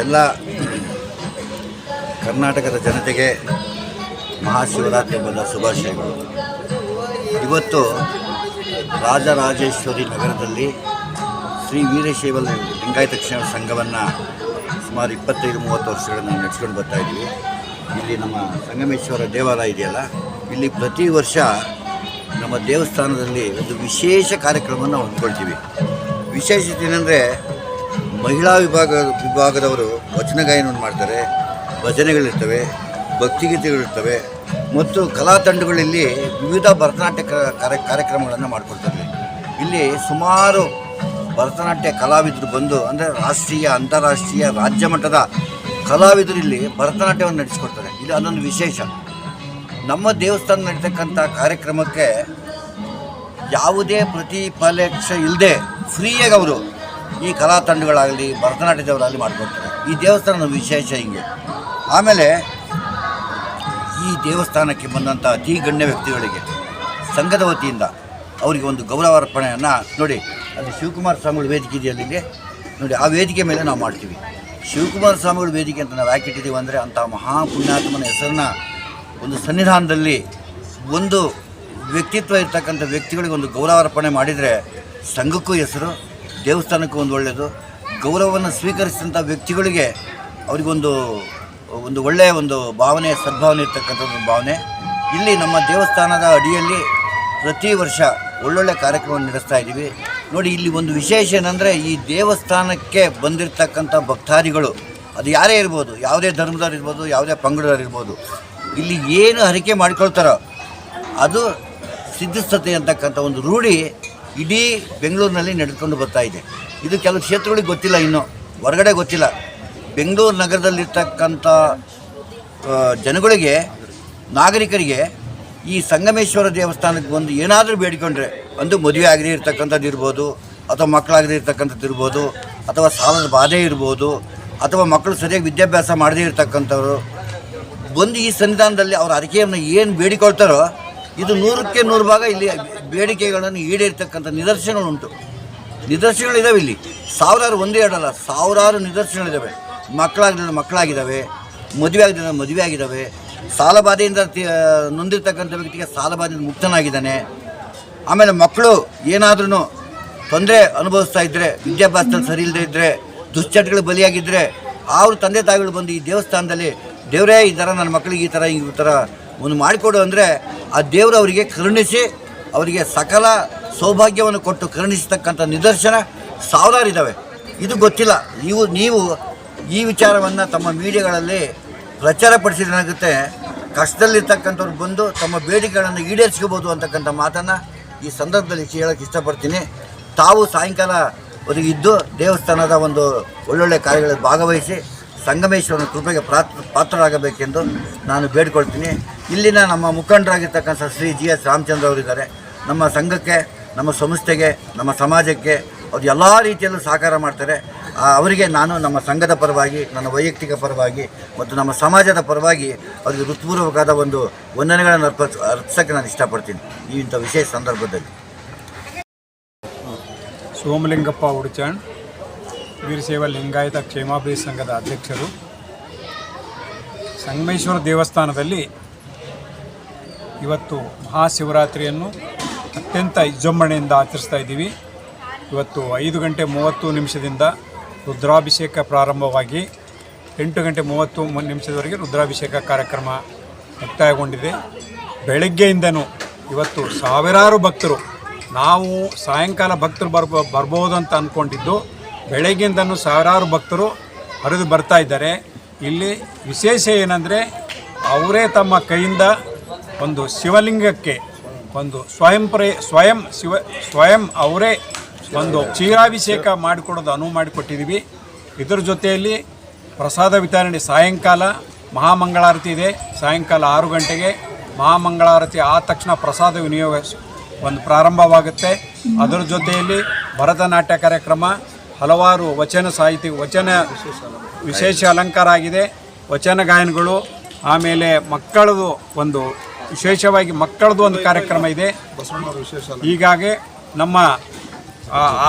ಎಲ್ಲ ಕರ್ನಾಟಕದ ಜನತೆಗೆ ಮಹಾಶಿವರಾತ್ರಿ ಹಬ್ಬದ ಶುಭಾಶಯಗಳು. ಇವತ್ತು ರಾಜರಾಜೇಶ್ವರಿ ನಗರದಲ್ಲಿ ಶ್ರೀ ವೀರಶೈವ ಲಿಂಗಾಯತ ಕ್ಷೇಮ ಸಂಘವನ್ನು ಸುಮಾರು 25-30 ವರ್ಷಗಳನ್ನು ನಡೆಸ್ಕೊಂಡು ಬರ್ತಾಯಿದ್ದೀವಿ. ಇಲ್ಲಿ ನಮ್ಮ ಸಂಗಮೇಶ್ವರ ದೇವಾಲಯ ಇದೆಯಲ್ಲ, ಇಲ್ಲಿ ಪ್ರತಿ ವರ್ಷ ನಮ್ಮ ದೇವಸ್ಥಾನದಲ್ಲಿ ಒಂದು ವಿಶೇಷ ಕಾರ್ಯಕ್ರಮವನ್ನು ಹೊಂದ್ಕೊಳ್ತೀವಿ. ವಿಶೇಷತೆ ಏನಂದರೆ ಮಹಿಳಾ ವಿಭಾಗದವರು ವಚನ ಗಾಯನವನ್ನು ಮಾಡ್ತಾರೆ, ಭಜನೆಗಳಿರ್ತವೆ, ಭಕ್ತಿಗೀತೆಗಳಿರ್ತವೆ ಮತ್ತು ಕಲಾ ತಂಡಗಳಲ್ಲಿ ವಿವಿಧ ಭರತನಾಟ್ಯ ಕಾರ್ಯಕ್ರಮಗಳನ್ನು ಮಾಡಿಕೊಡ್ತಾರೆ. ಇಲ್ಲಿ ಸುಮಾರು ಭರತನಾಟ್ಯ ಕಲಾವಿದರು ಬಂದು, ಅಂದರೆ ರಾಷ್ಟ್ರೀಯ, ಅಂತಾರಾಷ್ಟ್ರೀಯ, ರಾಜ್ಯ ಮಟ್ಟದ ಕಲಾವಿದರು ಇಲ್ಲಿ ಭರತನಾಟ್ಯವನ್ನು ನಡೆಸಿಕೊಡ್ತಾರೆ. ಇಲ್ಲಿ ಅದೊಂದು ವಿಶೇಷ. ನಮ್ಮ ದೇವಸ್ಥಾನ ನಡೀತಕ್ಕಂಥ ಕಾರ್ಯಕ್ರಮಕ್ಕೆ ಯಾವುದೇ ಪ್ರತಿಫಲೇಕ್ಷ ಇಲ್ಲದೆ ಫ್ರೀಯಾಗಿ ಅವರು ಈ ಕಲಾ ತಂಡಗಳಾಗಲಿ ಭರತನಾಟ್ಯದವರಾಗಲಿ ಮಾಡಿಕೊಡ್ತಾರೆ. ಈ ದೇವಸ್ಥಾನದ ವಿಶೇಷ ಹಿಂಗೆ. ಆಮೇಲೆ ಈ ದೇವಸ್ಥಾನಕ್ಕೆ ಬಂದಂಥ ಅತಿ ಗಣ್ಯ ವ್ಯಕ್ತಿಗಳಿಗೆ ಸಂಘದ ವತಿಯಿಂದ ಅವರಿಗೆ ಒಂದು ಗೌರವಾರ್ಪಣೆಯನ್ನು ನೋಡಿ, ಅಲ್ಲಿ ಶಿವಕುಮಾರ ಸ್ವಾಮಿಗಳ ವೇದಿಕೆ ಇದೆಯಲ್ಲಿಗೆ ನೋಡಿ, ಆ ವೇದಿಕೆ ಮೇಲೆ ನಾವು ಮಾಡ್ತೀವಿ. ಶಿವಕುಮಾರ ಸ್ವಾಮಿಗಳ ವೇದಿಕೆ ಅಂತ ನಾವು ಯಾಕೆ ಇಟ್ಟಿದ್ದೀವಿ ಅಂದರೆ, ಅಂಥ ಮಹಾಪುಣ್ಯಾತ್ಮನ ಹೆಸರನ್ನ ಒಂದು ಸನ್ನಿಧಾನದಲ್ಲಿ ಒಂದು ವ್ಯಕ್ತಿತ್ವ ಇರ್ತಕ್ಕಂಥ ವ್ಯಕ್ತಿಗಳಿಗೆ ಒಂದು ಗೌರವಾರ್ಪಣೆ ಮಾಡಿದರೆ ಸಂಘಕ್ಕೂ ಹೆಸರು, ದೇವಸ್ಥಾನಕ್ಕೂ ಒಂದು ಒಳ್ಳೆಯದು. ಗೌರವವನ್ನು ಸ್ವೀಕರಿಸಿದಂಥ ವ್ಯಕ್ತಿಗಳಿಗೆ ಅವರಿಗೊಂದು ಒಳ್ಳೆಯ ಒಂದು ಭಾವನೆ, ಸದ್ಭಾವನೆ ಇರ್ತಕ್ಕಂಥ ಒಂದು ಭಾವನೆ. ಇಲ್ಲಿ ನಮ್ಮ ದೇವಸ್ಥಾನದ ಅಡಿಯಲ್ಲಿ ಪ್ರತಿ ವರ್ಷ ಒಳ್ಳೊಳ್ಳೆ ಕಾರ್ಯಕ್ರಮವನ್ನು ನಡೆಸ್ತಾ ಇದ್ದೀವಿ. ನೋಡಿ, ಇಲ್ಲಿ ಒಂದು ವಿಶೇಷ ಏನಂದರೆ, ಈ ದೇವಸ್ಥಾನಕ್ಕೆ ಬಂದಿರತಕ್ಕಂಥ ಭಕ್ತಾದಿಗಳು ಅದು ಯಾರೇ ಇರ್ಬೋದು, ಯಾವುದೇ ಧರ್ಮದವ್ರು ಇರ್ಬೋದು, ಯಾವುದೇ ಪಂಗಡದವ್ರು ಇರ್ಬೋದು, ಇಲ್ಲಿ ಏನು ಹರಕೆ ಮಾಡ್ಕೊಳ್ತಾರೋ ಅದು ಸಿದ್ಧಿಸ್ತತೆ ಅಂತಕ್ಕಂಥ ಒಂದು ರೂಢಿ ಇಡೀ ಬೆಂಗಳೂರಿನಲ್ಲಿ ನಡೆದುಕೊಂಡು ಬರ್ತಾ ಇದೆ. ಇದು ಕೆಲವು ಕ್ಷೇತ್ರಗಳಿಗೆ ಗೊತ್ತಿಲ್ಲ, ಇನ್ನೂ ಹೊರಗಡೆ ಗೊತ್ತಿಲ್ಲ. ಬೆಂಗಳೂರು ನಗರದಲ್ಲಿರ್ತಕ್ಕಂಥ ಜನಗಳಿಗೆ, ನಾಗರಿಕರಿಗೆ ಈ ಸಂಗಮೇಶ್ವರ ದೇವಸ್ಥಾನಕ್ಕೆ ಬಂದು ಏನಾದರೂ ಬೇಡಿಕೊಂಡ್ರೆ, ಒಂದು ಮದುವೆ ಆಗದೇ ಇರ್ತಕ್ಕಂಥದ್ದು ಇರ್ಬೋದು, ಅಥವಾ ಮಕ್ಕಳಾಗದೇ ಇರ್ತಕ್ಕಂಥದ್ದು ಇರ್ಬೋದು, ಅಥವಾ ಸಾಲದ ಬಾಧೆ ಇರ್ಬೋದು, ಅಥವಾ ಮಕ್ಕಳು ಸರಿಯಾಗಿ ವಿದ್ಯಾಭ್ಯಾಸ ಮಾಡದೇ ಇರ್ತಕ್ಕಂಥವ್ರು ಬಂದು ಈ ಸನ್ನಿಧಾನದಲ್ಲಿ ಅವರ ಹರಕೆಯನ್ನು ಏನು ಬೇಡಿಕೊಳ್ತಾರೋ ಇದು 100ಕ್ಕೆ 100 ಭಾಗ ಇಲ್ಲಿ ಬೇಡಿಕೆಗಳನ್ನು ಈಡೇರ್ತಕ್ಕಂಥ ನಿದರ್ಶನಗಳುಂಟು. ನಿದರ್ಶನಗಳಿದ್ದಾವೆ ಇಲ್ಲಿ, ಸಾವಿರಾರು, ಒಂದೇ ಎರಡಲ್ಲ, ಸಾವಿರಾರು ನಿದರ್ಶನಗಳಿದ್ದಾವೆ. ಮಕ್ಕಳಾಗಿದ್ದಾವೆ, ಮದುವೆ ಆಗಿದ್ದಾವೆ, ಸಾಲಬಾಧೆಯಿಂದ ನೊಂದಿರ್ತಕ್ಕಂಥ ವ್ಯಕ್ತಿಗೆ ಸಾಲಬಾಧೆಯಿಂದ ಮುಕ್ತನಾಗಿದ್ದಾನೆ. ಆಮೇಲೆ ಮಕ್ಕಳು ಏನಾದ್ರೂ ತೊಂದರೆ ಅನುಭವಿಸ್ತಾ ಇದ್ದರೆ, ವಿದ್ಯಾಭ್ಯಾಸದಲ್ಲಿ ಸರಿ ಇಲ್ಲದೆ ಇದ್ದರೆ, ದುಶ್ಚಟಗಳು ಬಲಿಯಾಗಿದ್ದರೆ, ಅವ್ರ ತಂದೆ ತಾಯಿಗಳು ಬಂದು ಈ ದೇವಸ್ಥಾನದಲ್ಲಿ ದೇವರೇ ಈ ಥರ ನನ್ನ ಮಕ್ಕಳಿಗೆ ಈ ಥರ ಒಂದು ಮಾಡಿಕೊಡು ಅಂದರೆ, ಆ ದೇವರು ಅವರಿಗೆ ಕರುಣಿಸಿ ಅವರಿಗೆ ಸಕಲ ಸೌಭಾಗ್ಯವನ್ನು ಕೊಟ್ಟು ಕರುಣಿಸತಕ್ಕಂಥ ನಿದರ್ಶನ ಸಾವಿರಾರಿದ್ದಾವೆ. ಇದು ಗೊತ್ತಿಲ್ಲ. ನೀವು ಈ ವಿಚಾರವನ್ನು ತಮ್ಮ ಮೀಡಿಯಾಗಳಲ್ಲಿ ಪ್ರಚಾರಪಡಿಸಿದ್ರೆ ಕಷ್ಟದಲ್ಲಿರ್ತಕ್ಕಂಥವ್ರು ಬಂದು ತಮ್ಮ ಬೇಡಿಕೆಗಳನ್ನು ಈಡೇರಿಸ್ಕೋಬೋದು ಅಂತಕ್ಕಂಥ ಮಾತನ್ನು ಈ ಸಂದರ್ಭದಲ್ಲಿ ಹೇಳೋಕ್ಕೆ ಇಷ್ಟಪಡ್ತೀನಿ. ತಾವು ಸಾಯಂಕಾಲವರೆಗೆ ಇದ್ದು ದೇವಸ್ಥಾನದ ಒಂದು ಒಳ್ಳೊಳ್ಳೆ ಕಾರ್ಯಗಳಲ್ಲಿ ಭಾಗವಹಿಸಿ ಸಂಗಮೇಶ್ವರನ ಕೃಪೆಗೆ ಪಾತ್ರರಾಗಬೇಕೆಂದು ನಾನು ಬೇಡಿಕೊಳ್ತೀನಿ. ಇಲ್ಲಿನ ನಮ್ಮ ಮುಖಂಡರಾಗಿರ್ತಕ್ಕಂಥ ಶ್ರೀ GS ರಾಮಚಂದ್ರ ಅವರಿದ್ದಾರೆ. ನಮ್ಮ ಸಂಘಕ್ಕೆ, ನಮ್ಮ ಸಂಸ್ಥೆಗೆ, ನಮ್ಮ ಸಮಾಜಕ್ಕೆ ಅವರು ಎಲ್ಲ ರೀತಿಯಲ್ಲೂ ಸಹಕಾರ ಮಾಡ್ತಾರೆ. ಅವರಿಗೆ ನಾನು ನಮ್ಮ ಸಂಘದ ಪರವಾಗಿ, ನನ್ನ ವೈಯಕ್ತಿಕ ಪರವಾಗಿ ಮತ್ತು ನಮ್ಮ ಸಮಾಜದ ಪರವಾಗಿ ಅವರಿಗೆ ಹೃತ್ಪೂರ್ವಕವಾದ ಒಂದು ವಂದನೆಗಳನ್ನು ಅರ್ಪಿಸೋಕ್ಕೆ ನಾನು ಇಷ್ಟಪಡ್ತೀನಿ ಈ ಇಂಥ ವಿಶೇಷ ಸಂದರ್ಭದಲ್ಲಿ. ಸೋಮಲಿಂಗಪ್ಪ ಉಡುಚಾಣ್, ವೀರಶೈವ ಲಿಂಗಾಯತ ಕ್ಷೇಮಾಭಿವೃದ್ಧಿ ಸಂಘದ ಅಧ್ಯಕ್ಷರು. ಸಂಗಮೇಶ್ವರ ದೇವಸ್ಥಾನದಲ್ಲಿ ಇವತ್ತು ಮಹಾಶಿವರಾತ್ರಿಯನ್ನು ಅತ್ಯಂತ ವಿಜೃಂಭಣೆಯಿಂದ ಆಚರಿಸ್ತಾ ಇದ್ದೀವಿ. ಇವತ್ತು 5:30 ರುದ್ರಾಭಿಷೇಕ ಪ್ರಾರಂಭವಾಗಿ 8:30 ರುದ್ರಾಭಿಷೇಕ ಕಾರ್ಯಕ್ರಮ ಮುಕ್ತಾಯಗೊಂಡಿದೆ. ಬೆಳಗ್ಗೆಯಿಂದನೂ ಇವತ್ತು ಸಾವಿರಾರು ಭಕ್ತರು, ನಾವು ಸಾಯಂಕಾಲ ಭಕ್ತರು ಬರ್ಬೋದು ಅಂತ ಅಂದ್ಕೊಂಡಿದ್ದು, ಬೆಳಗ್ಗಿಂದನೂ ಸಾವಿರಾರು ಭಕ್ತರು ಹರಿದು ಬರ್ತಾ ಇದ್ದಾರೆ. ಇಲ್ಲಿ ವಿಶೇಷ ಏನಂದರೆ ಅವರೇ ತಮ್ಮ ಕೈಯಿಂದ ಒಂದು ಶಿವಲಿಂಗಕ್ಕೆ ಒಂದು ಸ್ವಯಂ ಅವರೇ ಒಂದು ಕ್ಷೀರಾಭಿಷೇಕ ಮಾಡಿಕೊಡೋದು ಅನುವು ಮಾಡಿಕೊಟ್ಟಿದ್ದೀವಿ. ಇದರ ಜೊತೆಯಲ್ಲಿ ಪ್ರಸಾದ ವಿತರಣೆ ಸಾಯಂಕಾಲ ಮಹಾಮಂಗಳಾರತಿ ಇದೆ. ಸಾಯಂಕಾಲ 6 ಗಂಟೆಗೆ ಮಹಾಮಂಗಳಾರತಿ ಆದ ತಕ್ಷಣ ಪ್ರಸಾದ ವಿನಿಯೋಗ ಒಂದು ಪ್ರಾರಂಭವಾಗುತ್ತೆ. ಅದರ ಜೊತೆಯಲ್ಲಿ ಭರತನಾಟ್ಯ ಕಾರ್ಯಕ್ರಮ, ಹಲವಾರು ವಚನ ಸಾಹಿತ್ಯ, ವಚನ ವಿಶೇಷ ಅಲಂಕಾರ ಆಗಿದೆ, ವಚನ ಗಾಯನಗಳು, ಆಮೇಲೆ ಮಕ್ಕಳದು ಒಂದು ವಿಶೇಷವಾಗಿ ಮಕ್ಕಳದು ಒಂದು ಕಾರ್ಯಕ್ರಮ ಇದೆ. ಹೀಗಾಗಿ ನಮ್ಮ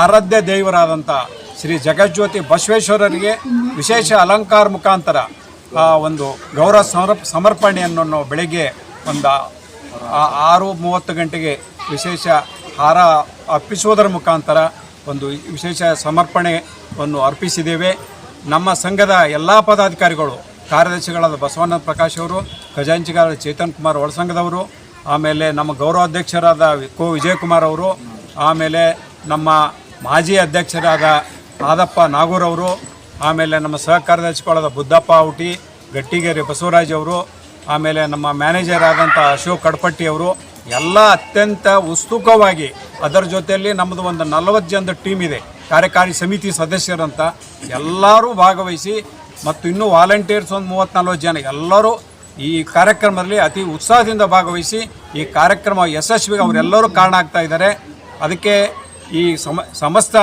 ಆರಾಧ್ಯ ದೇವರಾದಂಥ ಶ್ರೀ ಜಗಜ್ಯೋತಿ ಬಸವೇಶ್ವರರಿಗೆ ವಿಶೇಷ ಅಲಂಕಾರ ಮುಖಾಂತರ ಒಂದು ಗೌರವ ಸಮರ್ಪಣೆಯನ್ನು ನಾವು ಬೆಳಗ್ಗೆ ಒಂದು 6:30 ಗಂಟೆಗೆ ವಿಶೇಷ ಹಾರ ಅರ್ಪಿಸುವುದರ ಮುಖಾಂತರ ಒಂದು ವಿಶೇಷ ಸಮರ್ಪಣೆಯನ್ನು ಅರ್ಪಿಸಿದ್ದೇವೆ. ನಮ್ಮ ಸಂಘದ ಎಲ್ಲ ಪದಾಧಿಕಾರಿಗಳು, ಕಾರ್ಯದರ್ಶಿಗಳಾದ ಬಸವಣ್ಣ ಪ್ರಕಾಶ್ ಅವರು, ಖಜಾಂಚಿಗಾರ ಚೇತನ್ ಕುಮಾರ್ ಒಳಸಂಘದವರು, ಆಮೇಲೆ ನಮ್ಮ ಗೌರವಾಧ್ಯಕ್ಷರಾದ ಕೋ ವಿಜಯಕುಮಾರ್ ಅವರು, ಆಮೇಲೆ ನಮ್ಮ ಮಾಜಿ ಅಧ್ಯಕ್ಷರಾದ ಆದಪ್ಪ ನಾಗೂರವರು, ಆಮೇಲೆ ನಮ್ಮ ಸಹ ಕಾರ್ಯದರ್ಶಿಗಳಾದ ಬುದ್ದಪ್ಪ ಔಟಿ, ಗಟ್ಟಿಗೆರೆ ಬಸವರಾಜ್ ಅವರು, ಆಮೇಲೆ ನಮ್ಮ ಮ್ಯಾನೇಜರ್ ಆದಂಥ ಅಶೋಕ್ ಕಡ್ಪಟ್ಟಿ ಅವರು ಎಲ್ಲ ಅತ್ಯಂತ ಉತ್ಸುಕವಾಗಿ, ಅದರ ಜೊತೆಯಲ್ಲಿ ನಮ್ಮದು ಒಂದು 40 ಜನದ ಟೀಮ್ ಇದೆ, ಕಾರ್ಯಕಾರಿ ಸಮಿತಿ ಸದಸ್ಯರಂತ ಎಲ್ಲರೂ ಭಾಗವಹಿಸಿ, ಮತ್ತು ಇನ್ನೂ ವಾಲಂಟಿಯರ್ಸ್ ಒಂದು 30-40 ಜನ ಎಲ್ಲರೂ ಈ ಕಾರ್ಯಕ್ರಮದಲ್ಲಿ ಅತಿ ಉತ್ಸಾಹದಿಂದ ಭಾಗವಹಿಸಿ ಈ ಕಾರ್ಯಕ್ರಮ ಯಶಸ್ವಿಗೆ ಅವರೆಲ್ಲರೂ ಕಾರಣ ಆಗ್ತಾ ಇದ್ದಾರೆ. ಅದಕ್ಕೆ ಈ ಸಮಸ್ತ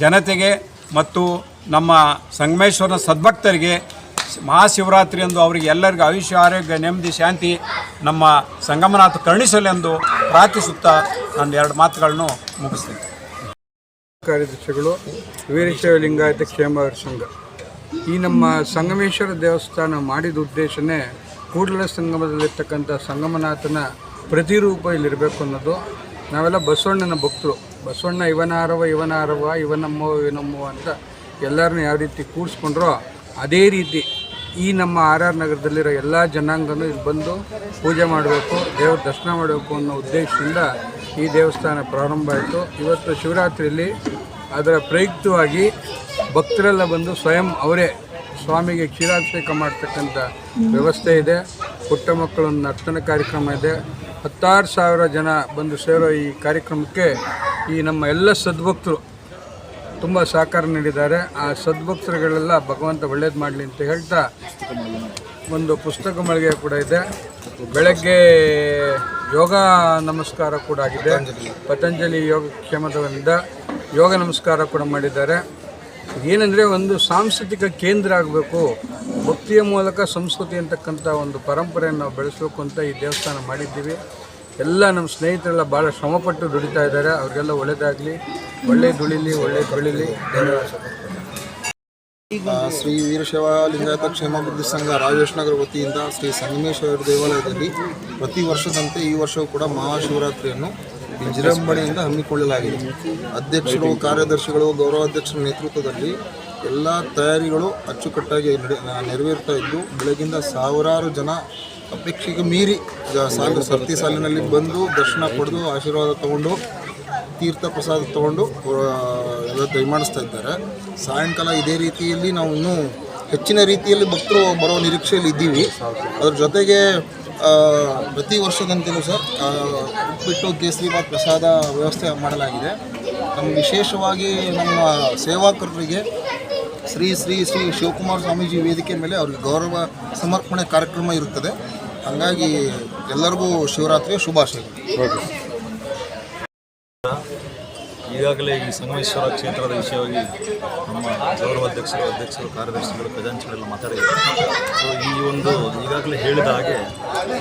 ಜನತೆಗೆ ಮತ್ತು ನಮ್ಮ ಸಂಗಮೇಶ್ವರನ ಸದ್ಭಕ್ತರಿಗೆ ಮಹಾಶಿವರಾತ್ರಿಯಂದು ಅವರಿಗೆ ಎಲ್ಲರಿಗೂ ಆಯುಷ್ಯ, ಆರೋಗ್ಯ, ನೆಮ್ಮದಿ, ಶಾಂತಿ ನಮ್ಮ ಸಂಗಮನಾಥ ಕರುಣಿಸಲೆಂದು ಪ್ರಾರ್ಥಿಸುತ್ತಾ ನಾನು 2 ಮಾತುಗಳನ್ನು ಮುಗಿಸ್ತೀನಿ. ಕಾರ್ಯದರ್ಶಿಗಳು ವೀರಶೈವ ಲಿಂಗಾಯತ ಕ್ಷೇಮಾಭಿವೃದ್ಧಿ ಸಂಘ. ಈ ನಮ್ಮ ಸಂಗಮೇಶ್ವರ ದೇವಸ್ಥಾನ ಮಾಡಿದ ಉದ್ದೇಶನೇ ಕೂಡಲ ಸಂಗಮದಲ್ಲಿರ್ತಕ್ಕಂಥ ಸಂಗಮನಾಥನ ಪ್ರತಿರೂಪ ಇಲ್ಲಿರಬೇಕು ಅನ್ನೋದು. ನಾವೆಲ್ಲ ಬಸವಣ್ಣನ ಭಕ್ತರು. ಬಸವಣ್ಣ ಇವನಾರವ ಇವನಮ್ಮವ ಅಂತ ಎಲ್ಲರನ್ನೂ ಯಾವ ರೀತಿ ಕೂಡಿಸ್ಕೊಂಡ್ರೋ ಅದೇ ರೀತಿ ಈ ನಮ್ಮ RR ನಗರದಲ್ಲಿರೋ ಎಲ್ಲ ಜನಾಂಗನೂ ಇಲ್ಲಿ ಬಂದು ಪೂಜೆ ಮಾಡಬೇಕು, ದೇವ್ರ ದರ್ಶನ ಮಾಡಬೇಕು ಅನ್ನೋ ಉದ್ದೇಶದಿಂದ ಈ ದೇವಸ್ಥಾನ ಪ್ರಾರಂಭ ಆಯಿತು. ಇವತ್ತು ಶಿವರಾತ್ರಿಯಲ್ಲಿ ಅದರ ಪ್ರಯುಕ್ತವಾಗಿ ಭಕ್ತರೆಲ್ಲ ಬಂದು ಸ್ವಯಂ ಅವರೇ ಸ್ವಾಮಿಗೆ ಕ್ಷೀರಾಭಿಷೇಕ ಮಾಡ್ತಕ್ಕಂಥ ವ್ಯವಸ್ಥೆ ಇದೆ. ಪುಟ್ಟ ಮಕ್ಕಳ ಒಂದು ನರ್ತನ ಕಾರ್ಯಕ್ರಮ ಇದೆ. 16,000 ಜನ ಬಂದು ಸೇರೋ ಈ ಕಾರ್ಯಕ್ರಮಕ್ಕೆ ಈ ನಮ್ಮ ಎಲ್ಲ ಸದ್ಭಕ್ತರು ತುಂಬ ಸಹಕಾರ ನೀಡಿದ್ದಾರೆ. ಆ ಸದ್ಭಕ್ತರುಗಳೆಲ್ಲ ಭಗವಂತ ಒಳ್ಳೇದು ಮಾಡಲಿ ಅಂತ ಹೇಳ್ತಾ ಒಂದು ಪುಸ್ತಕ ಮಳಿಗೆ ಕೂಡ ಇದೆ. ಬೆಳಗ್ಗೆ ಯೋಗ ನಮಸ್ಕಾರ ಕೂಡ ಆಗಿದೆ. ಪತಂಜಲಿ ಯೋಗಕ್ಷೇಮದಿಂದ ಯೋಗ ನಮಸ್ಕಾರ ಕೂಡ ಮಾಡಿದ್ದಾರೆ. ಏನಂದರೆ ಒಂದು ಸಾಂಸ್ಕೃತಿಕ ಕೇಂದ್ರ ಆಗಬೇಕು, ಭಕ್ತಿಯ ಮೂಲಕ ಸಂಸ್ಕೃತಿ ಅಂತಕ್ಕಂಥ ಒಂದು ಪರಂಪರೆಯನ್ನು ನಾವು ಬೆಳೆಸಬೇಕು ಅಂತ ಈ ದೇವಸ್ಥಾನ ಮಾಡಿದ್ದೀವಿ. ಎಲ್ಲ ನಮ್ಮ ಸ್ನೇಹಿತರೆಲ್ಲ ಭಾಳ ಶ್ರಮಪಟ್ಟು ದುಡಿತಾ ಇದ್ದಾರೆ. ಅವ್ರಿಗೆಲ್ಲ ಒಳ್ಳೆಯದಾಗಲಿ, ಒಳ್ಳೆಯ ದುಡಿಲಿ, ಒಳ್ಳೆಯ ಬೆಳೀಲಿ. ಶ್ರೀ ವೀರಶೈವ ಲಿಂಗಾಯತ ಕ್ಷೇಮಾಭಿವೃದ್ಧಿ ಸಂಘ ರಾಜೇಶ್ ನಗರ ವತಿಯಿಂದ ಶ್ರೀ ಸಂಗಮೇಶ್ವರ ದೇವಾಲಯದಲ್ಲಿ ಪ್ರತಿ ವರ್ಷದಂತೆ ಈ ವರ್ಷವೂ ಕೂಡ ಮಹಾಶಿವರಾತ್ರಿಯನ್ನು ವಿಜೃಂಭಣೆಯಿಂದ ಹಮ್ಮಿಕೊಳ್ಳಲಾಗಿದೆ. ಅಧ್ಯಕ್ಷರು, ಕಾರ್ಯದರ್ಶಿಗಳು, ಗೌರವಾಧ್ಯಕ್ಷರ ನೇತೃತ್ವದಲ್ಲಿ ಎಲ್ಲ ತಯಾರಿಗಳು ಅಚ್ಚುಕಟ್ಟಾಗಿ ನೆರವೇರ್ತಾ ಇದ್ದು, ಬೆಳಗಿಂದ ಸಾವಿರಾರು ಜನ ಅಪೇಕ್ಷೆಗೆ ಮೀರಿ ಸರತಿ ಸಾಲಿನಲ್ಲಿ ಬಂದು ದರ್ಶನ ಪಡೆದು ಆಶೀರ್ವಾದ ತಗೊಂಡು ತೀರ್ಥ ಪ್ರಸಾದ ತಗೊಂಡು ಎಲ್ಲ ದಯಮಾಡಿಸ್ತಾ ಇದ್ದಾರೆ. ಸಾಯಂಕಾಲ ಇದೇ ರೀತಿಯಲ್ಲಿ ನಾವು ಇನ್ನೂ ಹೆಚ್ಚಿನ ರೀತಿಯಲ್ಲಿ ಭಕ್ತರು ಬರೋ ನಿರೀಕ್ಷೆಯಲ್ಲಿ ಇದ್ದೀವಿ. ಅದ್ರ ಜೊತೆಗೆ ಪ್ರತಿ ವರ್ಷದಂತೆಯೂ ಸರ್ ಉಪ್ಪಿಟ್ಟು, ಕೇಸರಿಬಾತ್ ಪ್ರಸಾದ ವ್ಯವಸ್ಥೆ ಮಾಡಲಾಗಿದೆ. ನಮ್ಮ ವಿಶೇಷವಾಗಿ ನಮ್ಮ ಸೇವಾಕರರಿಗೆ ಶ್ರೀ ಶ್ರೀ ಶ್ರೀ ಶಿವಕುಮಾರ ಸ್ವಾಮೀಜಿ ವೇದಿಕೆ ಮೇಲೆ ಅವ್ರಿಗೆ ಗೌರವ ಸಮರ್ಪಣೆ ಕಾರ್ಯಕ್ರಮ ಇರುತ್ತದೆ. ಹಾಗಾಗಿ ಎಲ್ಲರಿಗೂ ಶಿವರಾತ್ರಿಯ ಶುಭಾಶಯಗಳು. ಈಗಾಗಲೇ ಈ ಸಂಗಮೇಶ್ವರ ಕ್ಷೇತ್ರದ ವಿಷಯವಾಗಿ ನಮ್ಮ ಅಧ್ಯಕ್ಷರು, ಕಾರ್ಯದರ್ಶಿಗಳು, ಖಜಾಂಚಿಗಳೆಲ್ಲ ಮಾತಾಡಿದ್ದಾರೆ. ಸೊ ಈ ಒಂದು ಈಗಾಗಲೇ ಹೇಳಿದ ಹಾಗೆ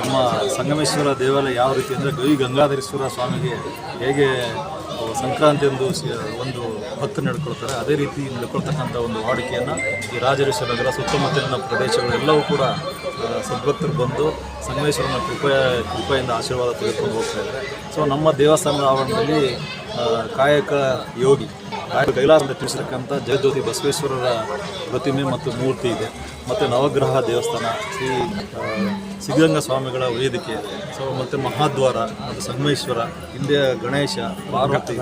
ನಮ್ಮ ಸಂಗಮೇಶ್ವರ ದೇವಾಲಯ ಯಾವ ರೀತಿ ಅಂದರೆ ಗವಿ ಗಂಗಾಧರೇಶ್ವರ ಸ್ವಾಮಿಗೆ ಹೇಗೆ ಸಂಕ್ರಾಂತಿಯಂದು ಒಂದು ಭಕ್ತರು ನಡ್ಕೊಳ್ತಾರೆ, ಅದೇ ರೀತಿ ನಡ್ಕೊಳ್ತಕ್ಕಂಥ ಒಂದು ವಾಡಿಕೆಯನ್ನು ಈ ರಾಜರೇಶ್ವರ ನಗರ ಸುತ್ತಮುತ್ತಲಿನ ಪ್ರದೇಶಗಳು ಎಲ್ಲವೂ ಕೂಡ ಸದ್ಭಕ್ತರು ಬಂದು ಸಂಗಮೇಶ್ವರನ ಕೃಪೆಯಿಂದ ಆಶೀರ್ವಾದ ತೆಗೆದುಕೊಂಡು ಹೋಗ್ತಾ ಇದ್ದಾರೆ. ಸೊ ನಮ್ಮ ದೇವಸ್ಥಾನದ ಆವರಣದಲ್ಲಿ ಕಾಯಕ ಯೋಗಿ ಕೈಲಾಸದಿಂದ ತಿಳಿಸಿರ್ತಕ್ಕಂಥ ಜಗಜ್ಯೋತಿ ಬಸವೇಶ್ವರರ ಪ್ರತಿಮೆ ಮತ್ತು ಮೂರ್ತಿ ಇದೆ. ಮತ್ತು ನವಗ್ರಹ ದೇವಸ್ಥಾನ, ಶ್ರೀ ಸಿದ್ಧಗಂಗಾ ಸ್ವಾಮಿಗಳ ವೇದಿಕೆ, ಸೊ ಮತ್ತು ಮಹಾದ್ವಾರ ಮತ್ತು ಸಂಗಮೇಶ್ವರ, ಹಿಂದೆ ಗಣೇಶ, ಪಾರ್ವತಿ,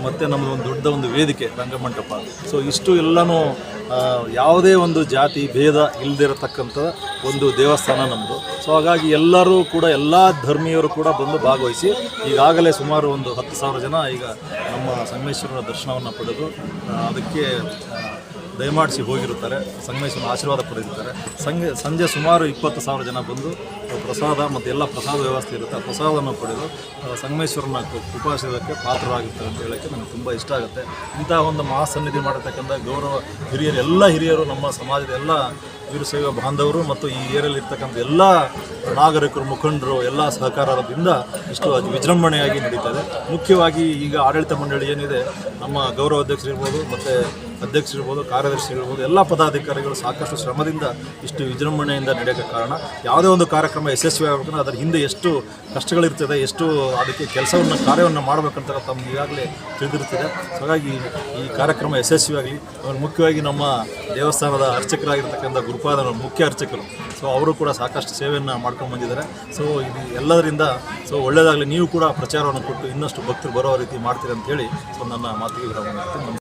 ಮತ್ತು ನಮ್ಮದು ಒಂದು ದೊಡ್ಡ ಒಂದು ವೇದಿಕೆ ರಂಗಮಂಟಪ. ಸೊ ಇಷ್ಟು ಎಲ್ಲನೂ ಯಾವುದೇ ಒಂದು ಜಾತಿ ಭೇದ ಇಲ್ಲದಿರತಕ್ಕಂಥ ಒಂದು ದೇವಸ್ಥಾನ ನಮ್ಮದು. ಸೊ ಹಾಗಾಗಿ ಎಲ್ಲರೂ ಕೂಡ ಎಲ್ಲ ಧರ್ಮೀಯರು ಕೂಡ ಬಂದು ಭಾಗವಹಿಸಿ ಈಗಾಗಲೇ ಸುಮಾರು ಒಂದು 10,000 ಜನ ಈಗ ನಮ್ಮ ಸಂಗಮೇಶ್ವರನ ದರ್ಶನವನ್ನು ಪಡೆದು ಅದಕ್ಕೆ ದಯಮಾಡಿಸಿ ಹೋಗಿರುತ್ತಾರೆ, ಸಂಗಮೇಶ್ವರನ ಆಶೀರ್ವಾದ ಪಡೆದಿದ್ದಾರೆ. ಸಂಜೆ ಸುಮಾರು 20,000 ಜನ ಬಂದು ಪ್ರಸಾದ ಮತ್ತು ಎಲ್ಲ ಪ್ರಸಾದ ವ್ಯವಸ್ಥೆ ಇರುತ್ತೆ, ಆ ಪ್ರಸಾದವನ್ನು ಪಡೆದು ಸಂಗಮೇಶ್ವರನ ಕೃಪಾಶೀರ್ವಾದಕ್ಕೆ ಪಾತ್ರರಾಗುತ್ತಾರೆ ಅಂತ ಹೇಳೋಕ್ಕೆ ನನಗೆ ತುಂಬ ಇಷ್ಟ ಆಗುತ್ತೆ. ಇಂತಹ ಒಂದು ಮಹಾಸನ್ನಿಧಿ ಮಾಡತಕ್ಕಂಥ ಗೌರವ ಹಿರಿಯರು, ಎಲ್ಲ ಹಿರಿಯರು, ನಮ್ಮ ಸಮಾಜದ ಎಲ್ಲ ವೀರಶೈವ ಬಾಂಧವರು ಮತ್ತು ಈ ಏರಿಯಲ್ಲಿ ಇರ್ತಕ್ಕಂಥ ಎಲ್ಲ ನಾಗರಿಕರು, ಮುಖಂಡರು ಎಲ್ಲ ಸಹಕಾರದಿಂದ ಇಷ್ಟು ವಿಜೃಂಭಣೆಯಾಗಿ ನಡೀತದೆ. ಮುಖ್ಯವಾಗಿ ಈಗ ಆಡಳಿತ ಮಂಡಳಿ ಏನಿದೆ, ನಮ್ಮ ಗೌರವ ಅಧ್ಯಕ್ಷರಿರ್ಬೋದು ಮತ್ತು ಅಧ್ಯಕ್ಷರಿರ್ಬೋದು, ಕಾರ್ಯದರ್ಶಿಗಳಿರ್ಬೋದು, ಎಲ್ಲ ಪದಾಧಿಕಾರಿಗಳು ಸಾಕಷ್ಟು ಶ್ರಮದಿಂದ ಇಷ್ಟು ವಿಜೃಂಭಣೆಯಿಂದ ನಡೆಯೋಕ್ಕೆ ಕಾರಣ. ಯಾವುದೇ ಒಂದು ಕಾರ್ಯಕ್ರಮ ಯಶಸ್ವಿ ಆಗಬೇಕಂದ್ರೆ ಅದರ ಹಿಂದೆ ಎಷ್ಟು ಕಷ್ಟಗಳಿರ್ತದೆ, ಎಷ್ಟು ಅದಕ್ಕೆ ಕೆಲಸವನ್ನು ಕಾರ್ಯವನ್ನು ಮಾಡಬೇಕಂತ ತಮ್ಗೆ ಈಗಾಗಲೇ ತಿಳಿದಿರ್ತದೆ. ಹಾಗಾಗಿ ಈ ಕಾರ್ಯಕ್ರಮ ಯಶಸ್ವಿಯಾಗಲಿ. ಮುಖ್ಯವಾಗಿ ನಮ್ಮ ದೇವಸ್ಥಾನದ ಅರ್ಚಕರಾಗಿರ್ತಕ್ಕಂಥ ಗುರುಪಾದನ ಮುಖ್ಯ ಅರ್ಚಕರು, ಸೊ ಅವರು ಕೂಡ ಸಾಕಷ್ಟು ಸೇವೆಯನ್ನು ಮಾಡ್ಕೊಂಡು ಬಂದಿದ್ದಾರೆ. ಸೊ ಇದು ಎಲ್ಲದರಿಂದ ಸೊ ಒಳ್ಳೆಯದಾಗಲಿ. ನೀವು ಕೂಡ ಪ್ರಚಾರವನ್ನು ಕೊಟ್ಟು ಇನ್ನಷ್ಟು ಭಕ್ತರು ಬರೋ ರೀತಿ ಮಾಡ್ತೀರಿ ಅಂತೇಳಿ ಸೊ ನನ್ನ ಮಾತಿಗೆ ವಿರಾಮ.